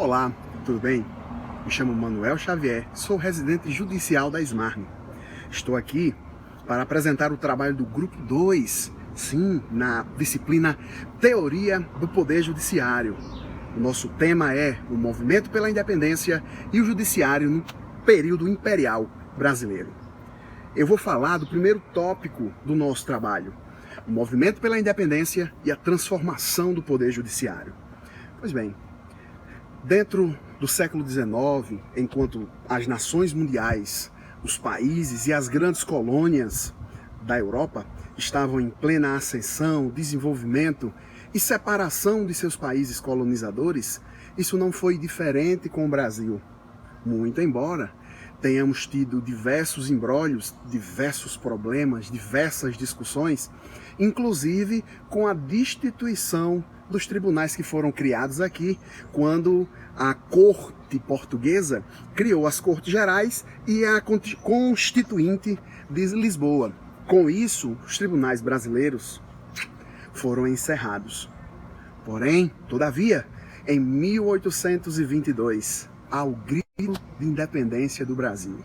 Olá, tudo bem? Me chamo Manuel Xavier, sou residente judicial da SMARN. Estou aqui para apresentar o trabalho do Grupo 2, sim, na disciplina Teoria do Poder Judiciário. O nosso tema é o movimento pela independência e o judiciário no período imperial brasileiro. Eu vou falar do primeiro tópico do nosso trabalho, o movimento pela independência e a transformação do poder judiciário. Pois bem, dentro do século XIX, enquanto as nações mundiais, os países e as grandes colônias da Europa estavam em plena ascensão, desenvolvimento e separação de seus países colonizadores, isso não foi diferente com o Brasil. Muito embora tenhamos tido diversos embrólios, diversos problemas, diversas discussões, inclusive com a destituição dos tribunais que foram criados aqui, quando a corte portuguesa criou as Cortes Gerais e a Constituinte de Lisboa. Com isso, os tribunais brasileiros foram encerrados. Porém, todavia, em 1822, ao grito de independência do Brasil.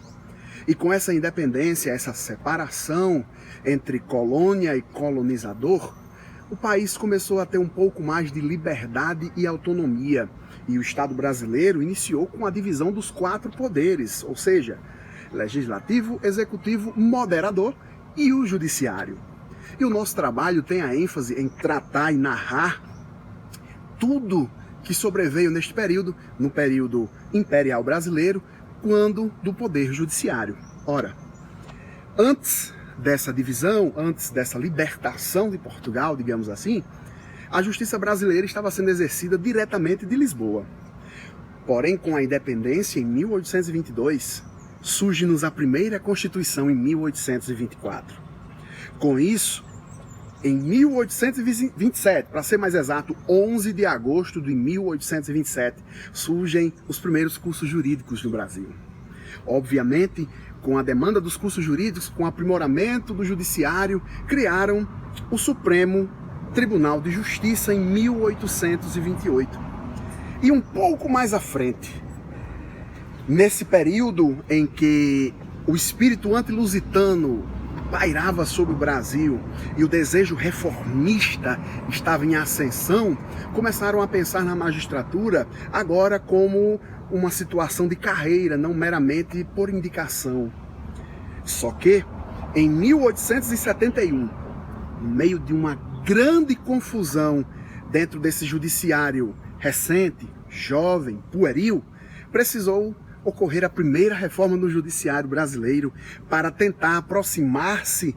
E com essa independência, essa separação entre colônia e colonizador, o país começou a ter um pouco mais de liberdade e autonomia. E o Estado brasileiro iniciou com a divisão dos 4 poderes, ou seja, legislativo, executivo, moderador e o judiciário. E o nosso trabalho tem a ênfase em tratar e narrar tudo que sobreveio neste período, no período imperial brasileiro, quando do poder judiciário. Ora, antes dessa divisão, antes dessa libertação de Portugal, digamos assim, a justiça brasileira estava sendo exercida diretamente de Lisboa. Porém, com a independência em 1822, surge-nos a primeira Constituição em 1824. Com isso, em 1827, para ser mais exato, 11 de agosto de 1827, surgem os primeiros cursos jurídicos no Brasil. Obviamente, com a demanda dos cursos jurídicos, com o aprimoramento do judiciário, criaram o Supremo Tribunal de Justiça em 1828. E um pouco mais à frente, nesse período em que o espírito antilusitano pairava sobre o Brasil e o desejo reformista estava em ascensão, começaram a pensar na magistratura agora como uma situação de carreira, não meramente por indicação. Só que, em 1871, no meio de uma grande confusão dentro desse judiciário recente, jovem, pueril, precisou ocorrer a primeira reforma no judiciário brasileiro para tentar aproximar-se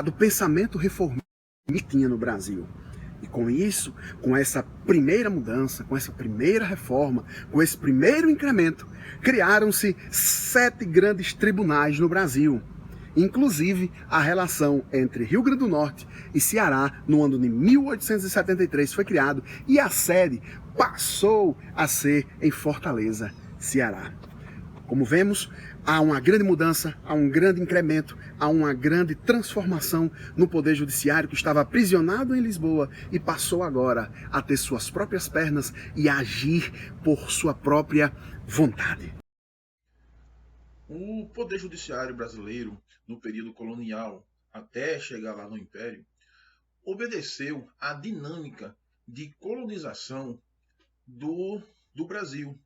do pensamento reformista que tinha no Brasil. E com isso, com essa primeira mudança, com essa primeira reforma, com esse primeiro incremento, criaram-se 7 grandes tribunais no Brasil. Inclusive, a relação entre Rio Grande do Norte e Ceará, no ano de 1873, foi criado e a sede passou a ser em Fortaleza, Ceará. Como vemos, há uma grande mudança, há um grande incremento, há uma grande transformação no poder judiciário que estava aprisionado em Lisboa e passou agora a ter suas próprias pernas e a agir por sua própria vontade. O poder judiciário brasileiro, no período colonial, até chegar lá no Império, obedeceu à dinâmica de colonização do Brasil.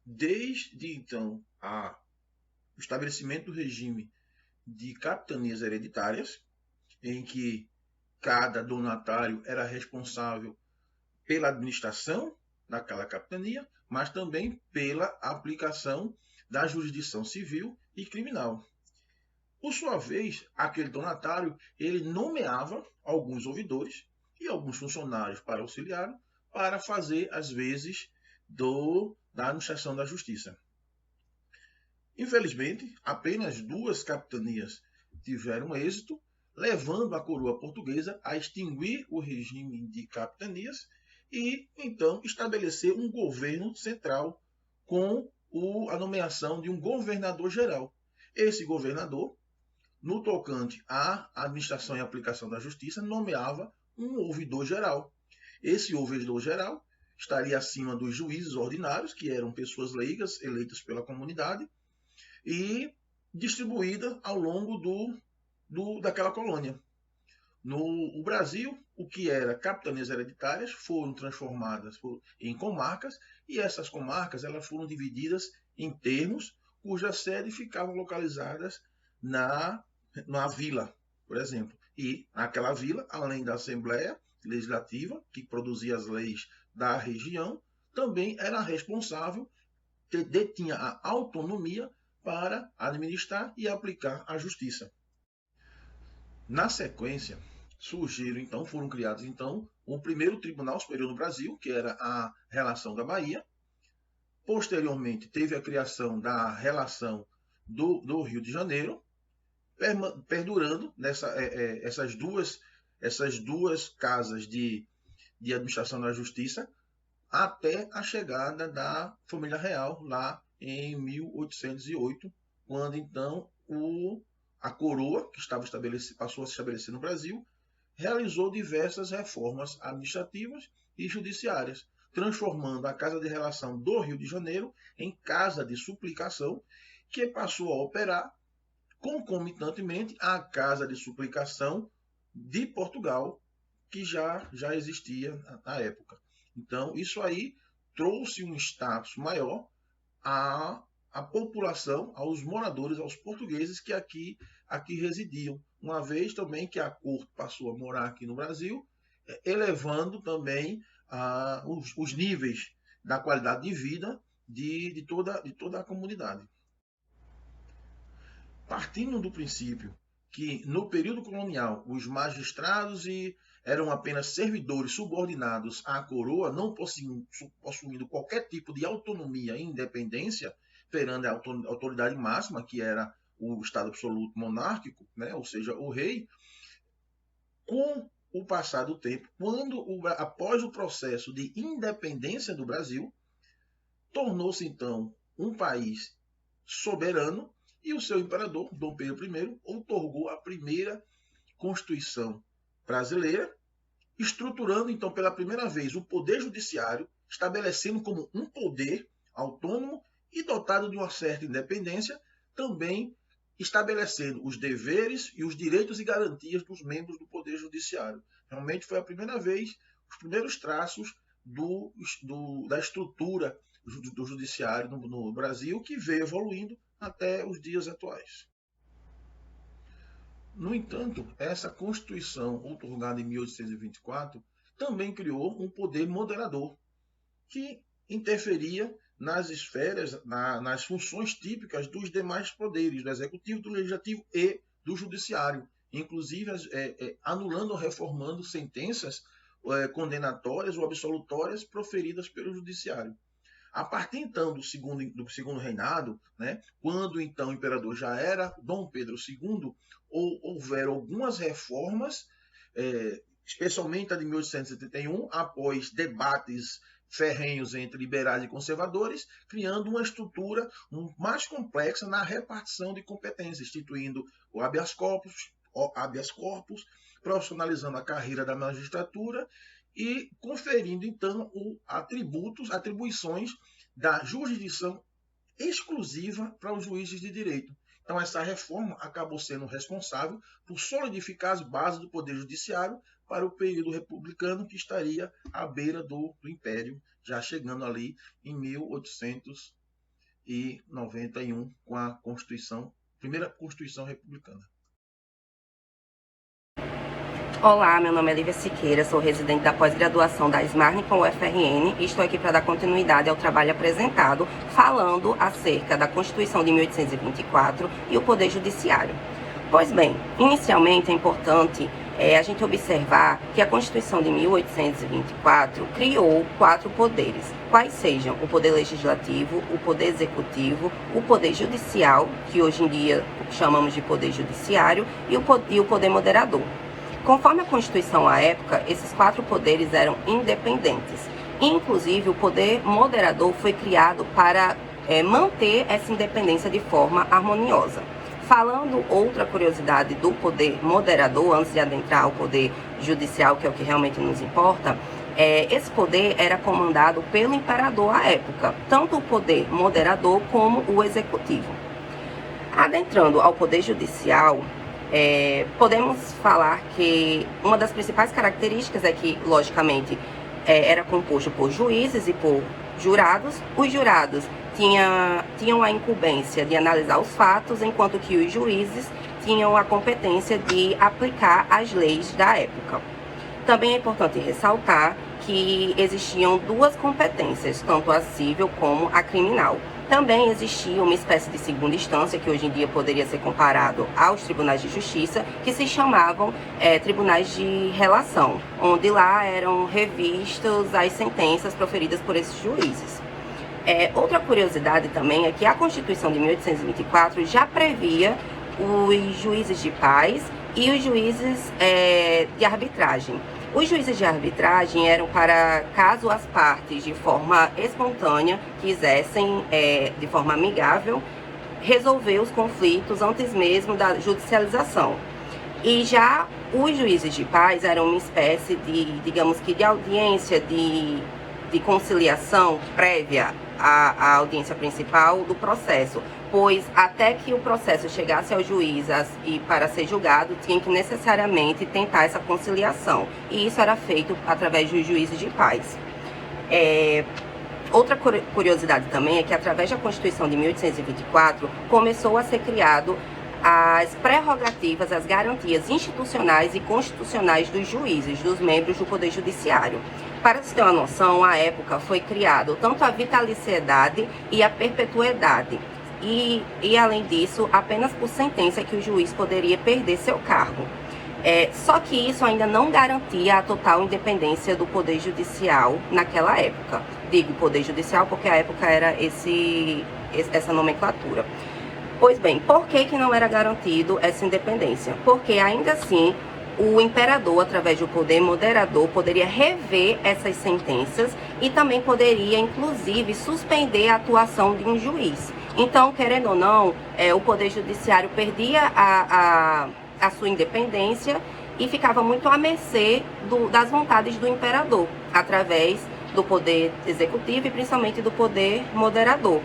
Desde então, o estabelecimento do regime de capitanias hereditárias, em que cada donatário era responsável pela administração daquela capitania, mas também pela aplicação da jurisdição civil e criminal. Por sua vez, aquele donatário ele nomeava alguns ouvidores e alguns funcionários para auxiliá-lo para fazer as vezes da administração da justiça. Infelizmente, apenas 2 capitanias tiveram êxito, levando a coroa portuguesa a extinguir o regime de capitanias e, então, estabelecer um governo central com a nomeação de um governador-geral. Esse governador, no tocante à administração e aplicação da justiça, nomeava um ouvidor-geral. Esse ouvidor-geral estaria acima dos juízes ordinários, que eram pessoas leigas eleitas pela comunidade, e distribuída ao longo daquela colônia. No Brasil, o que era capitanias hereditárias foram transformadas em comarcas, e essas comarcas elas foram divididas em termos cujas sedes ficavam localizadas na vila, por exemplo. E naquela vila, além da Assembleia Legislativa, que produzia as leis da região, também era responsável, detinha a autonomia para administrar e aplicar a justiça. Na sequência, foram criados o primeiro Tribunal Superior do Brasil, que era a Relação da Bahia. Posteriormente, teve a criação da Relação do Rio de Janeiro, perdurando essas duas casas de administração da justiça até a chegada da família real lá em 1808, quando então a coroa, que passou a se estabelecer no Brasil, realizou diversas reformas administrativas e judiciárias, transformando a Casa de Relação do Rio de Janeiro em Casa de Suplicação, que passou a operar concomitantemente à Casa de Suplicação de Portugal, que já existia na época. Então, isso aí trouxe um status maior à população, aos moradores, aos portugueses que aqui residiam, uma vez também que a corte passou a morar aqui no Brasil, elevando também os níveis da qualidade de vida de toda a comunidade. Partindo do princípio que no período colonial os magistrados eram apenas servidores subordinados à coroa, não possuindo qualquer tipo de autonomia e independência perante a autoridade máxima, que era o Estado absoluto monárquico, né? Ou seja, o rei. Com o passar do tempo, após o processo de independência do Brasil, tornou-se então um país soberano, e o seu imperador, Dom Pedro I, outorgou a primeira Constituição brasileira, estruturando então pela primeira vez o poder judiciário, estabelecendo como um poder autônomo e dotado de uma certa independência, também estabelecendo os deveres e os direitos e garantias dos membros do Poder Judiciário. Realmente foi a primeira vez, os primeiros traços da estrutura do Judiciário no Brasil, que veio evoluindo até os dias atuais. No entanto, essa Constituição, outorgada em 1824, também criou um poder moderador, que interferia nas esferas, nas funções típicas dos demais poderes, do Executivo, do Legislativo e do Judiciário, inclusive anulando ou reformando sentenças condenatórias ou absolutórias proferidas pelo Judiciário. A partir então do segundo reinado, né, quando então o imperador já era Dom Pedro II, houveram algumas reformas, especialmente a de 1871, após debates ferrenhos entre liberais e conservadores, criando uma estrutura mais complexa na repartição de competências, instituindo o habeas corpus, profissionalizando a carreira da magistratura e conferindo, então, atribuições da jurisdição exclusiva para os juízes de direito. Então, essa reforma acabou sendo responsável por solidificar as bases do Poder Judiciário para o período republicano, que estaria à beira do Império, já chegando ali em 1891, com a primeira Constituição Republicana. Olá, meu nome é Lívia Siqueira, sou residente da pós-graduação da SMARN com o UFRN e estou aqui para dar continuidade ao trabalho apresentado, falando acerca da Constituição de 1824 e o Poder Judiciário. Pois bem, inicialmente é importante a gente observar que a Constituição de 1824 criou 4 poderes, quais sejam o Poder Legislativo, o Poder Executivo, o Poder Judicial, que hoje em dia chamamos de Poder Judiciário, e o Poder Moderador. Conforme a Constituição à época, esses 4 poderes eram independentes. Inclusive, o poder moderador foi criado para manter essa independência de forma harmoniosa. Falando outra curiosidade do poder moderador, antes de adentrar ao poder judicial, que é o que realmente nos importa, Esse poder era comandado pelo imperador à época, tanto o poder moderador como o executivo. Adentrando ao poder judicial, podemos falar que uma das principais características é que, logicamente, era composto por juízes e por jurados. Os jurados tinham a incumbência de analisar os fatos, enquanto que os juízes tinham a competência de aplicar as leis da época. Também é importante ressaltar que existiam duas competências, tanto a civil como a criminal. Também existia uma espécie de segunda instância, que hoje em dia poderia ser comparado aos tribunais de justiça, que se chamavam tribunais de relação, onde lá eram revistas as sentenças proferidas por esses juízes. Outra curiosidade também é que a Constituição de 1824 já previa os juízes de paz e os juízes de arbitragem. Os juízes de arbitragem eram para caso as partes, de forma espontânea, quisessem, de forma amigável, resolver os conflitos antes mesmo da judicialização. E já os juízes de paz eram uma espécie de, digamos que, de audiência de conciliação prévia à audiência principal do processo, pois até que o processo chegasse ao juiz e para ser julgado, tinha que necessariamente tentar essa conciliação. E isso era feito através dos juízes de paz. Outra curiosidade também é que, através da Constituição de 1824, começou a ser criado as prerrogativas, as garantias institucionais e constitucionais dos juízes, dos membros do Poder Judiciário. Para se ter uma noção, à época foi criado tanto a vitaliciedade e a perpetuidade. E além disso, apenas por sentença que o juiz poderia perder seu cargo. Só que isso ainda não garantia a total independência do Poder Judicial naquela época. Digo Poder Judicial porque a época era essa nomenclatura. Pois bem, por que não era garantido essa independência? Porque ainda assim o imperador, através do poder moderador, poderia rever essas sentenças e também poderia, inclusive, suspender a atuação de um juiz. Então, querendo ou não, o Poder Judiciário perdia a sua independência e ficava muito à mercê das vontades do imperador, através do Poder Executivo e principalmente do Poder Moderador.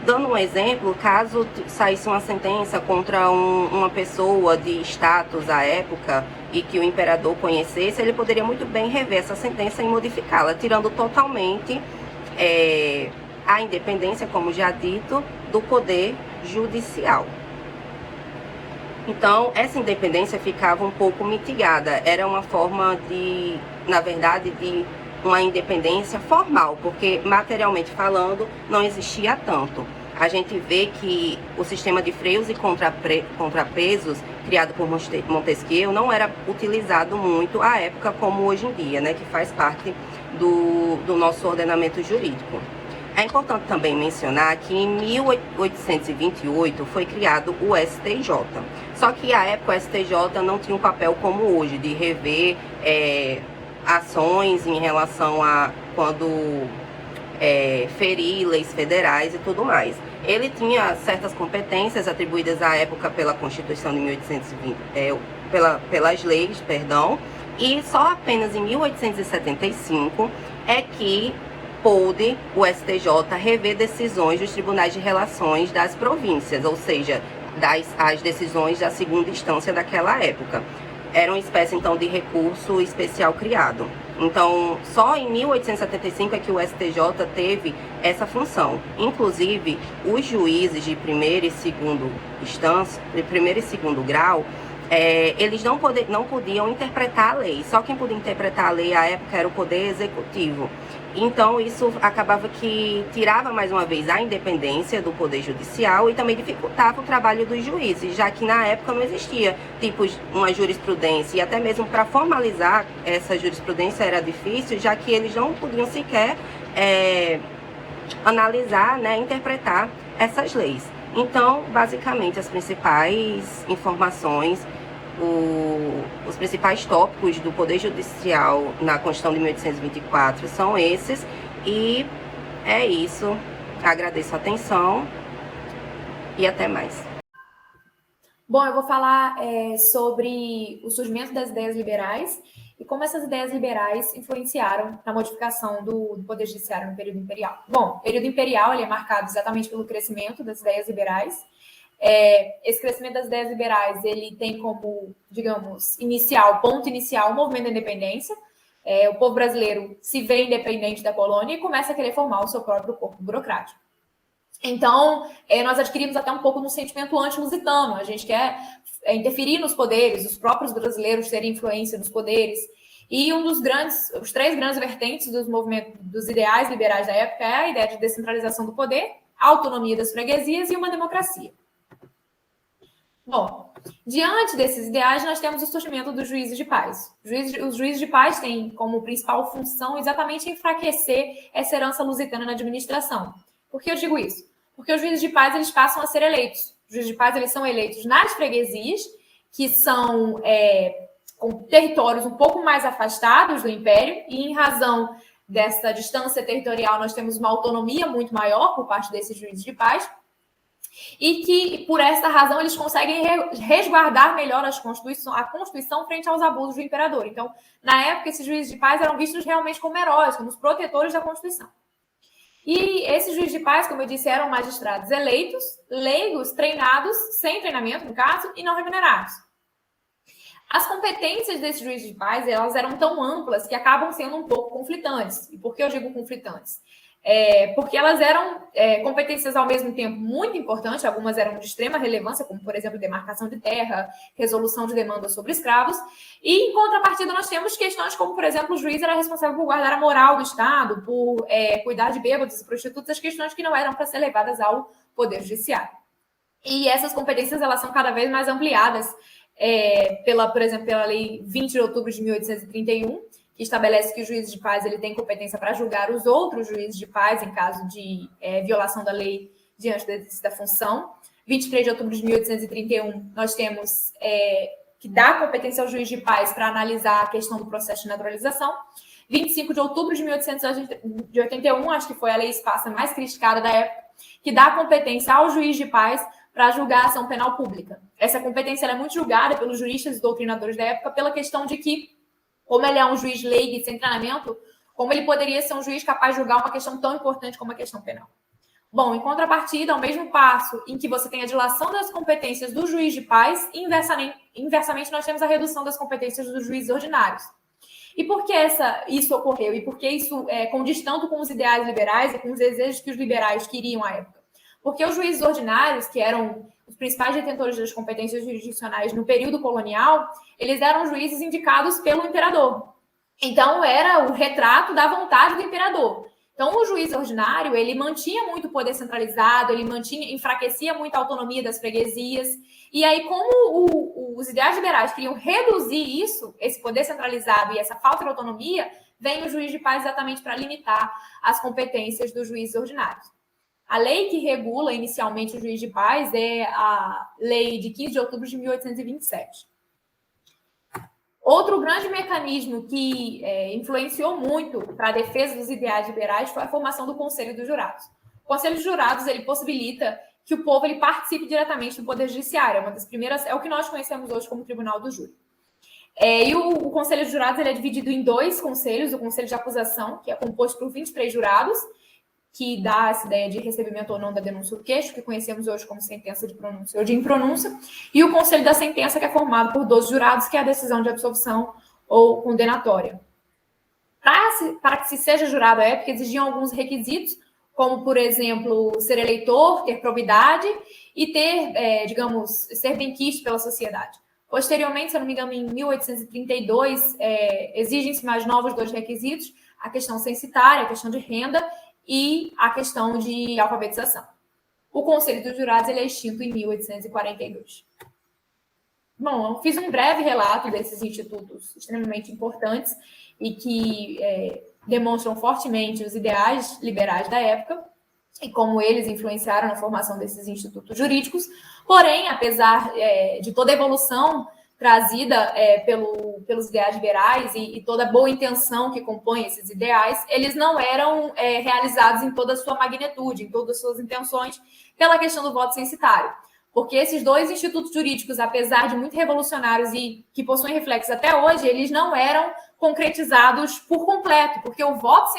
Dando um exemplo, caso saísse uma sentença contra uma pessoa de status à época e que o imperador conhecesse, ele poderia muito bem rever essa sentença e modificá-la, tirando totalmente a independência, como já dito, do poder judicial. Então, essa independência ficava um pouco mitigada. Era uma forma de, na verdade, de uma independência formal, porque materialmente falando não existia tanto. A gente vê que o sistema de freios e contrapesos criado por Montesquieu não era utilizado muito à época como hoje em dia, né, que faz parte do nosso ordenamento jurídico. É importante também mencionar que em 1828 foi criado o STJ. Só que à época o STJ não tinha um papel como hoje, de rever ações em relação a quando ferir leis federais e tudo mais. Ele tinha certas competências atribuídas à época pela Constituição de 1820, pelas leis, perdão, e só apenas em 1875 é que pôde o STJ rever decisões dos tribunais de relações das províncias, ou seja, as decisões da segunda instância daquela época. Era uma espécie, então, de recurso especial criado. Então, só em 1875 é que o STJ teve essa função. Inclusive, os juízes de primeira e segunda instância, de primeiro e segundo grau, eles não podiam interpretar a lei. Só quem podia interpretar a lei à época era o Poder Executivo. Então, isso acabava que tirava, mais uma vez, a independência do Poder Judicial e também dificultava o trabalho dos juízes, já que na época não existia uma jurisprudência, e até mesmo para formalizar essa jurisprudência era difícil, já que eles não podiam sequer analisar, né, interpretar essas leis. Então, basicamente, as principais informações, os principais tópicos do Poder Judicial na Constituição de 1824 são esses, e é isso. Agradeço a atenção e até mais. Bom, eu vou falar sobre o surgimento das ideias liberais e como essas ideias liberais influenciaram na modificação do poder judiciário no período imperial. Bom, o período imperial ele é marcado exatamente pelo crescimento das ideias liberais. Esse crescimento das ideias liberais ele tem como, digamos, ponto inicial, o movimento da independência. O povo brasileiro se vê independente da colônia e começa a querer formar o seu próprio corpo burocrático. Então, nós adquirimos até um pouco no sentimento anti-lusitano. A gente quer interferir nos poderes, os próprios brasileiros terem influência nos poderes. E os três grandes vertentes dos movimentos, dos ideais liberais da época é a ideia de descentralização do poder, a autonomia das freguesias e uma democracia. Bom, diante desses ideais, nós temos o surgimento dos juízes de paz. Os juízes de paz têm como principal função exatamente enfraquecer essa herança lusitana na administração. Por que eu digo isso? Porque os juízes de paz eles passam a ser eleitos. Os juízes de paz eles são eleitos nas freguesias, que são com territórios um pouco mais afastados do Império, e em razão dessa distância territorial, nós temos uma autonomia muito maior por parte desses juízes de paz, e que, por essa razão, eles conseguem resguardar melhor a Constituição frente aos abusos do imperador. Então, na época, esses juízes de paz eram vistos realmente como heróis, como os protetores da Constituição. E esses juízes de paz, como eu disse, eram magistrados eleitos, leigos, treinados, sem treinamento, no caso, e não remunerados. As competências desses juízes de paz, elas eram tão amplas que acabam sendo um pouco conflitantes. E por que eu digo conflitantes? Porque elas eram competências ao mesmo tempo muito importantes, algumas eram de extrema relevância, como, por exemplo, demarcação de terra, resolução de demandas sobre escravos, e, em contrapartida, nós temos questões como, por exemplo, o juiz era responsável por guardar a moral do Estado, por cuidar de bêbados e prostitutas, questões que não eram para ser levadas ao Poder Judiciário. E essas competências elas são cada vez mais ampliadas, por exemplo, pela Lei 20 de outubro de 1831, que estabelece que o juiz de paz ele tem competência para julgar os outros juízes de paz em caso de violação da lei diante da função. 23 de outubro de 1831, nós temos que dá competência ao juiz de paz para analisar a questão do processo de naturalização. 25 de outubro de 1881, acho que foi a lei esparsa mais criticada da época, que dá competência ao juiz de paz para julgar a ação penal pública. Essa competência é muito julgada pelos juristas e doutrinadores da época pela questão de que, como ele é um juiz leigo e sem treinamento, como ele poderia ser um juiz capaz de julgar uma questão tão importante como a questão penal. Bom, em contrapartida, ao mesmo passo em que você tem a dilação das competências do juiz de paz, inversamente nós temos a redução das competências dos juízes ordinários. E por que isso ocorreu? E por que isso condiz tanto com os ideais liberais e com os desejos que os liberais queriam à época? Porque os juízes ordinários, que eram os principais detentores das competências jurisdicionais no período colonial, eles eram juízes indicados pelo imperador. Então, era o retrato da vontade do imperador. Então, o juiz ordinário, ele mantinha muito o poder centralizado, ele enfraquecia muito a autonomia das freguesias. E aí, como os ideais liberais queriam reduzir isso, esse poder centralizado e essa falta de autonomia, vem o juiz de paz exatamente para limitar as competências dos juízes ordinários. A lei que regula inicialmente o juiz de paz é a lei de 15 de outubro de 1827. Outro grande mecanismo que influenciou muito para a defesa dos ideais liberais foi a formação do Conselho dos Jurados. O Conselho dos Jurados ele possibilita que o povo ele participe diretamente do Poder Judiciário. Uma das primeiras, é o que nós conhecemos hoje como Tribunal do Júri. E o Conselho dos Jurados ele é dividido em dois conselhos: o Conselho de Acusação, que é composto por 23 jurados, que dá essa ideia de recebimento ou não da denúncia do queixo, que conhecemos hoje como sentença de pronúncia ou de impronúncia, e o Conselho da Sentença, que é formado por 12 jurados, que é a decisão de absolvição ou condenatória. Para que se seja jurado à época, exigiam alguns requisitos, como, por exemplo, ser eleitor, ter probidade e ter, ser benquisto pela sociedade. Posteriormente, se eu não me engano, em 1832, exigem-se mais novos dois requisitos: a questão censitária, a questão de renda e a questão de alfabetização. O Conselho dos Jurados ele é extinto em 1842. Bom, eu fiz um breve relato desses institutos extremamente importantes e que demonstram fortemente os ideais liberais da época e como eles influenciaram na formação desses institutos jurídicos. Porém, apesar de toda a evolução trazida pelos ideais liberais e toda a boa intenção que compõe esses ideais, eles não eram realizados em toda a sua magnitude, em todas as suas intenções, pela questão do voto censitário. Porque esses dois institutos jurídicos, apesar de muito revolucionários e que possuem reflexos até hoje, eles não eram concretizados por completo, porque o voto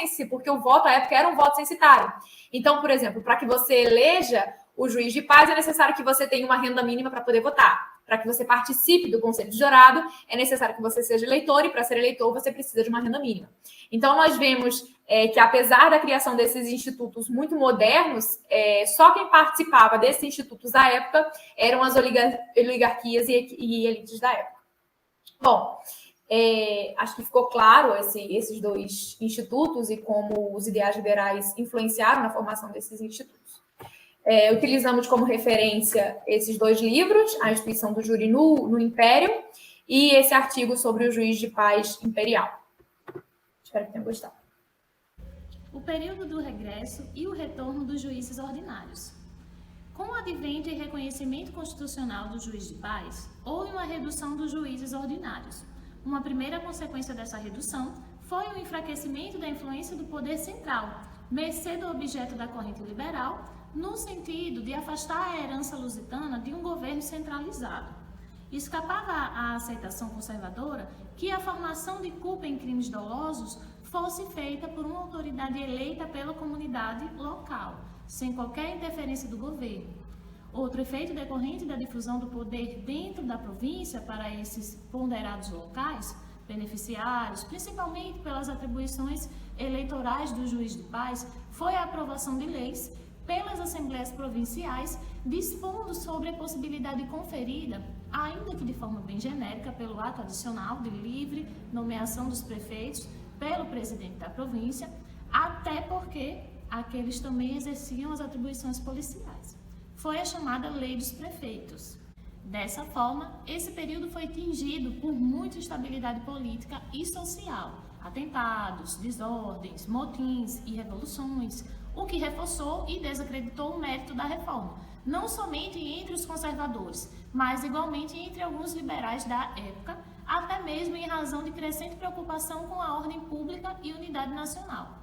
à época era um voto censitário. Então, por exemplo, para que você eleja o juiz de paz, é necessário que você tenha uma renda mínima para poder votar. Para que você participe do conselho de jurado, é necessário que você seja eleitor, e para ser eleitor você precisa de uma renda mínima. Então, nós vemos que, apesar da criação desses institutos muito modernos, só quem participava desses institutos à época eram as oligarquias e elites da época. Bom, acho que ficou claro esses dois institutos e como os ideais liberais influenciaram na formação desses institutos. Utilizamos como referência esses dois livros, A Instituição do Júri no Império e esse artigo sobre o juiz de paz imperial. Espero que tenham gostado. O período do regresso e o retorno dos juízes ordinários. Com o advento e reconhecimento constitucional do juiz de paz, houve uma redução dos juízes ordinários. Uma primeira consequência dessa redução foi o enfraquecimento da influência do poder central, mercê do objeto da corrente liberal, no sentido de afastar a herança lusitana de um governo centralizado. Escapava à aceitação conservadora que a formação de culpa em crimes dolosos fosse feita por uma autoridade eleita pela comunidade local, sem qualquer interferência do governo. Outro efeito decorrente da difusão do poder dentro da província para esses ponderados locais, beneficiários, principalmente pelas atribuições eleitorais do juiz de paz, foi a aprovação de leis pelas assembleias provinciais, dispondo sobre a possibilidade conferida, ainda que de forma bem genérica, pelo ato adicional de livre nomeação dos prefeitos pelo presidente da província, até porque aqueles também exerciam as atribuições policiais. Foi a chamada Lei dos Prefeitos. Dessa forma, esse período foi tingido por muita instabilidade política e social, atentados, desordens, motins e revoluções, o que reforçou e desacreditou o mérito da reforma, não somente entre os conservadores, mas igualmente entre alguns liberais da época, até mesmo em razão de crescente preocupação com a ordem pública e unidade nacional.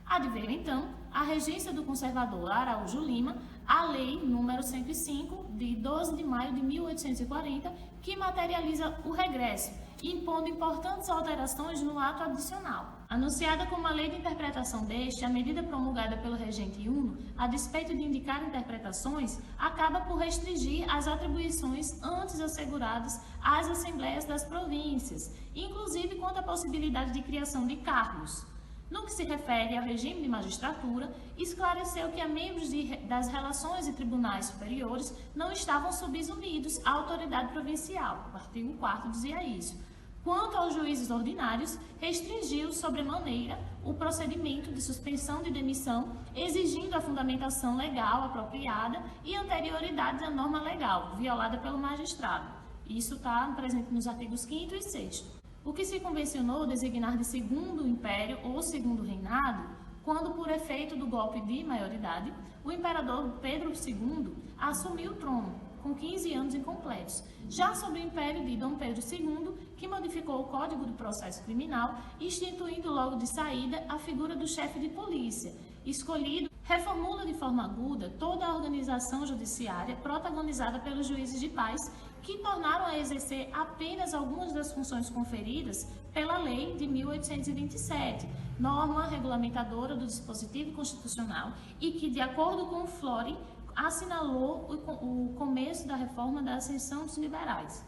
Adveio, então, a regência do conservador Araújo Lima, a Lei nº 105, de 12 de maio de 1840, que materializa o regresso, impondo importantes alterações no ato adicional. Anunciada como a lei de interpretação deste, a medida promulgada pelo regente Uno, a despeito de indicar interpretações, acaba por restringir as atribuições antes asseguradas às assembleias das províncias, inclusive quanto à possibilidade de criação de cargos. No que se refere ao regime de magistratura, esclareceu que a membros das relações e tribunais superiores não estavam subsumidos à autoridade provincial. O artigo 4º dizia isso. Quanto aos juízes ordinários, restringiu sobremaneira o procedimento de suspensão de demissão, exigindo a fundamentação legal apropriada e anterioridade à norma legal, violada pelo magistrado. Isso está presente nos artigos 5º e 6º. O que se convencionou designar de Segundo Império ou Segundo Reinado, quando, por efeito do golpe de maioridade, o imperador Pedro II assumiu o trono, com 15 anos incompletos, já sob o império de Dom Pedro II, que modificou o Código do Processo Criminal, instituindo logo de saída a figura do chefe de polícia, escolhido, reformula de forma aguda toda a organização judiciária protagonizada pelos juízes de paz, que tornaram a exercer apenas algumas das funções conferidas pela Lei de 1827, norma regulamentadora do dispositivo constitucional e que, de acordo com o Flore, assinalou o começo da reforma da ascensão dos liberais.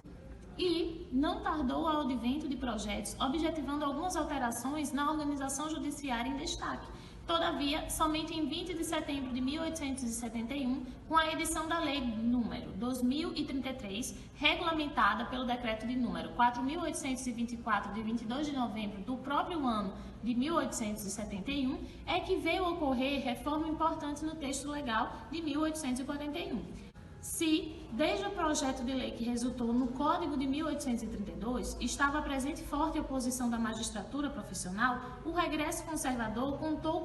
E não tardou ao advento de projetos objetivando algumas alterações na organização judiciária em destaque. Todavia, somente em 20 de setembro de 1871, com a edição da Lei número 2033, regulamentada pelo decreto de número 4.824, de 22 de novembro do próprio ano de 1871, é que veio ocorrer reforma importante no texto legal de 1841. Se, desde o projeto de lei que resultou no Código de 1832, estava presente forte oposição da magistratura profissional, o regresso conservador contou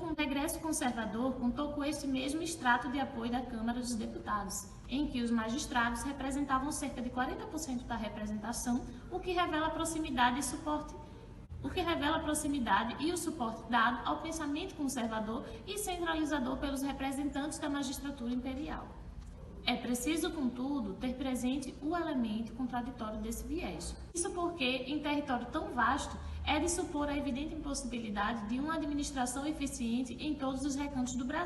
com este mesmo extrato de apoio da Câmara dos Deputados, em que os magistrados representavam cerca de 40% da representação, o que revela a proximidade e o suporte dado ao pensamento conservador e centralizador pelos representantes da magistratura imperial. É preciso, contudo, ter presente o elemento contraditório desse viés. Isso porque, em território tão vasto, é de supor a evidente impossibilidade de uma administração eficiente em todos os recantos do Brasil.